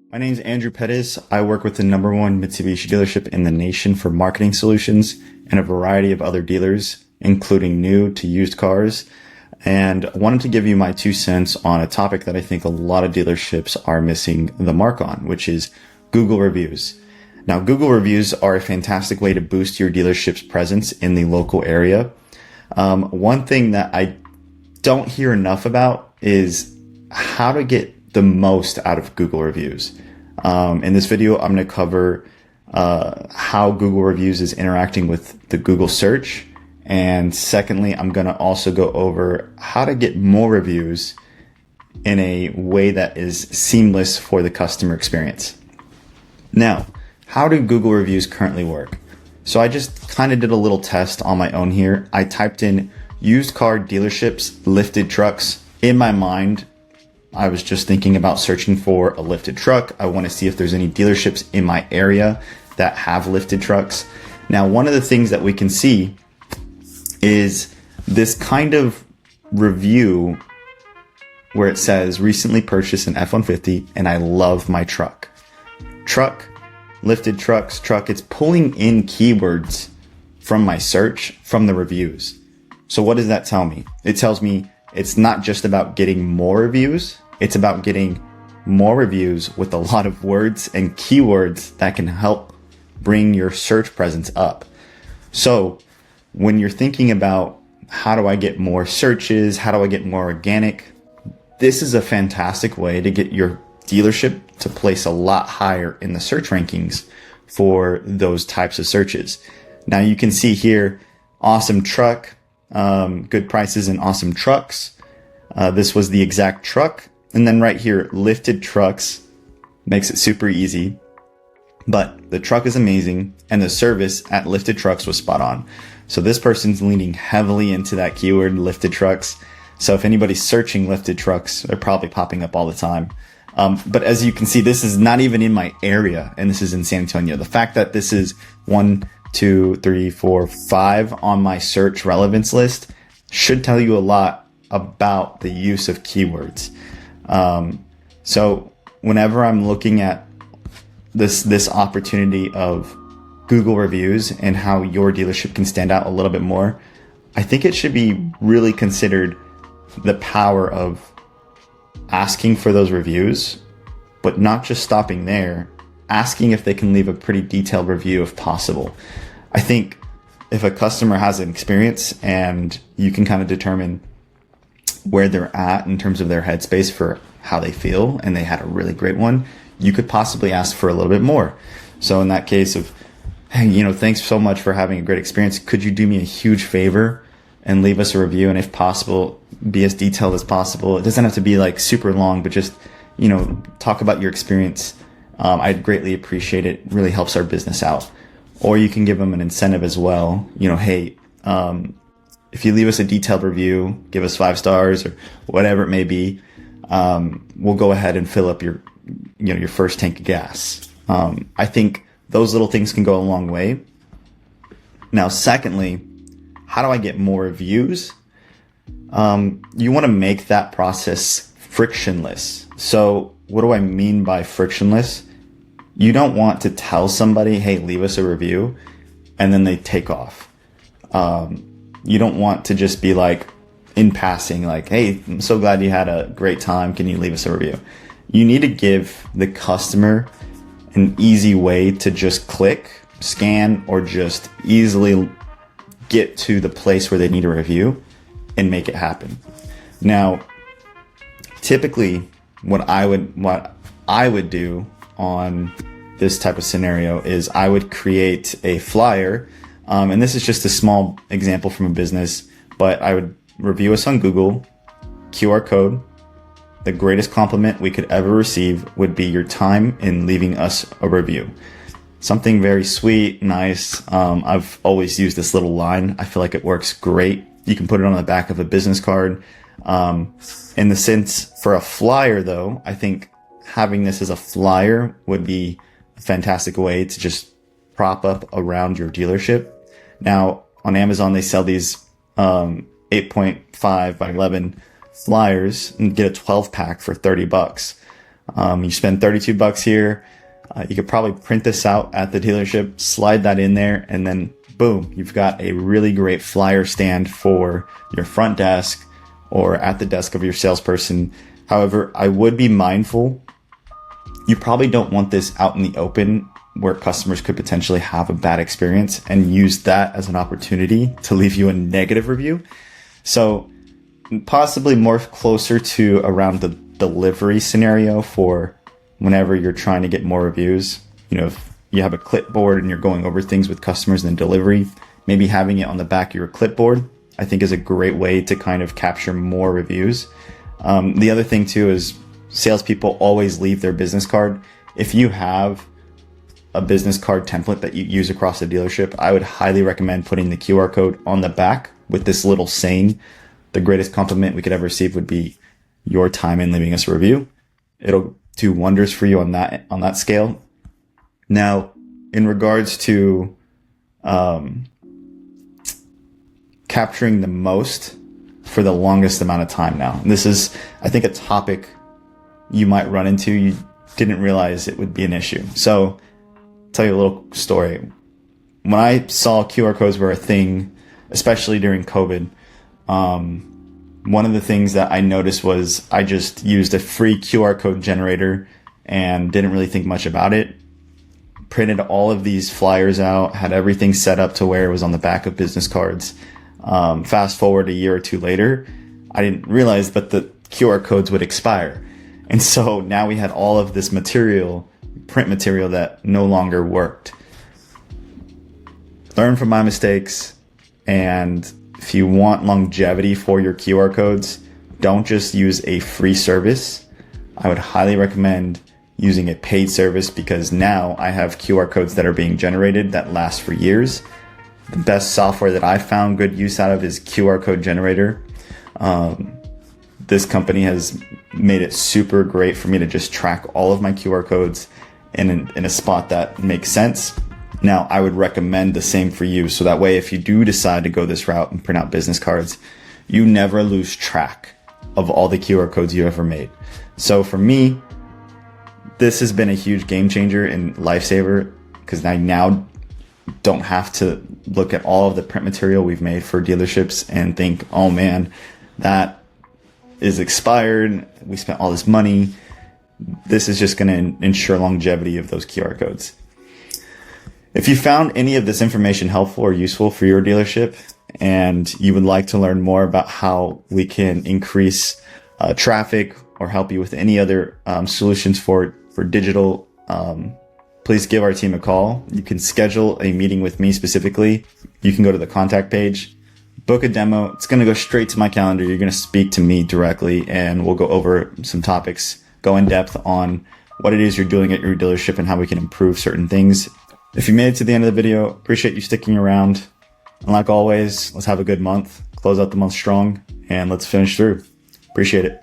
My name is Andrew Pettis. I work with the number one Mitsubishi dealership in the nation for marketing solutions and a variety of other dealers, including new to used cars. And I wanted to give you my 2 cents on a topic that I think a lot of dealerships are missing the mark on, which is Google reviews. Now, Google reviews are a fantastic way to boost your dealership's presence in the local area. One thing that I don't hear enough about is how to get the most out of Google reviews. In this video, I'm going to cover how Google reviews is interacting with the Google search. And secondly, I'm going to also go over how to get more reviews in a way that is seamless for the customer experience. Now, how do Google reviews currently work? So I just kind of did a little test on my own here. I typed in used car dealerships, lifted trucks. In my mind, I was just thinking about searching for a lifted truck. I want to see if there's any dealerships in my area that have lifted trucks. Now, one of the things that we can see is this kind of review where it says recently purchased an F-150 and I love my truck. Truck, lifted trucks, truck. It's pulling in keywords from my search from the reviews. So what does that tell me? It tells me it's not just about getting more reviews. It's about getting more reviews with a lot of words and keywords that can help bring your search presence up. So when you're thinking about how do I get more searches, how do I get more organic, this is a fantastic way to get your dealership to place a lot higher in the search rankings for those types of searches. Now you can see here, awesome truck, good prices and awesome trucks. This was the exact truck. And then right here, lifted trucks makes it super easy. But the truck is amazing and the service at lifted trucks was spot on. So this person's leaning heavily into that keyword, lifted trucks. So if anybody's searching lifted trucks, they're probably popping up all the time. But as you can see, this is not even in my area, and this is in San Antonio. The fact that this is 1, 2, 3, 4, 5 on my search relevance list should tell you a lot about the use of keywords. So whenever I'm looking at this opportunity of Google reviews and how your dealership can stand out a little bit more, I think it should be really considered the power of asking for those reviews, but not just stopping there, asking if they can leave a pretty detailed review if possible. I think if a customer has an experience and you can kind of determine where they're at in terms of their headspace for how they feel and they had a really great one, you could possibly ask for a little bit more. So in that case of, hey, thanks so much for having a great experience. Could you do me a huge favor and leave us a review? And if possible, be as detailed as possible. It doesn't have to be like super long, but just, talk about your experience. I'd greatly appreciate it. It really helps our business out. Or you can give them an incentive as well. Hey, if you leave us a detailed review, give us 5 stars or whatever it may be, we'll go ahead and fill up your first tank of gas. I think those little things can go a long way. Now, secondly, how do I get more reviews? You want to make that process frictionless. So what do I mean by frictionless? You don't want to tell somebody, hey, leave us a review, and then they take off. You don't want to just be like in passing, like, hey, I'm so glad you had a great time. Can you leave us a review? You need to give the customer an easy way to just click, scan, or just easily get to the place where they need a review and make it happen. Now, typically what I would do on this type of scenario is I would create a flyer. And this is just a small example from a business, but I would review us on Google, QR code. The greatest compliment we could ever receive would be your time in leaving us a review. Something very sweet, nice. I've always used this little line. I feel like it works great. You can put it on the back of a business card. In the sense for a flyer though, I think having this as a flyer would be a fantastic way to just prop up around your dealership. Now on Amazon, they sell these 8.5 by 11 flyers and get a 12 pack for $30. You spend 32 bucks here. You could probably print this out at the dealership, slide that in there, and then boom, you've got a really great flyer stand for your front desk or at the desk of your salesperson. However, I would be mindful. You probably don't want this out in the open where customers could potentially have a bad experience and use that as an opportunity to leave you a negative review. So possibly more closer to around the delivery scenario for whenever you're trying to get more reviews. You know, if you have a clipboard and you're going over things with customers in delivery, maybe having it on the back of your clipboard, I think is a great way to kind of capture more reviews. The other thing too is salespeople always leave their business card. If you have a business card template that you use across the dealership, I would highly recommend putting the QR code on the back with this little saying, the greatest compliment we could ever receive would be your time in leaving us a review. It'll do wonders for you on that scale. Now, in regards to capturing the most for the longest amount of time now, and this is, I think, a topic you might run into. You didn't realize it would be an issue. So, tell you a little story. When I saw QR codes were a thing, especially during COVID, one of the things that I noticed was I just used a free QR code generator and didn't really think much about it. Printed all of these flyers out, had everything set up to where it was on the back of business cards. Fast forward a year or two later, I didn't realize that the QR codes would expire. And so now we had all of this material, print material, that no longer worked. Learn from my mistakes, and if you want longevity for your QR codes, don't just use a free service. I would highly recommend using a paid service, because now I have QR codes that are being generated that last for years. The best software that I found good use out of is QR code generator. This company has made it super great for me to just track all of my QR codes in a spot that makes sense. Now, I would recommend the same for you. So that way, if you do decide to go this route and print out business cards, you never lose track of all the QR codes you ever made. So for me, this has been a huge game changer and lifesaver, because I now don't have to look at all of the print material we've made for dealerships and think, oh man, that is expired. We spent all this money. This is just going to ensure longevity of those QR codes. If you found any of this information helpful or useful for your dealership, and you would like to learn more about how we can increase traffic or help you with any other solutions for digital, please give our team a call. You can schedule a meeting with me specifically. You can go to the contact page, book a demo. It's going to go straight to my calendar. You're going to speak to me directly, and we'll go over some topics, go in depth on what it is you're doing at your dealership and how we can improve certain things. If you made it to the end of the video, appreciate you sticking around. And like always, let's have a good month, close out the month strong, and let's finish through. Appreciate it.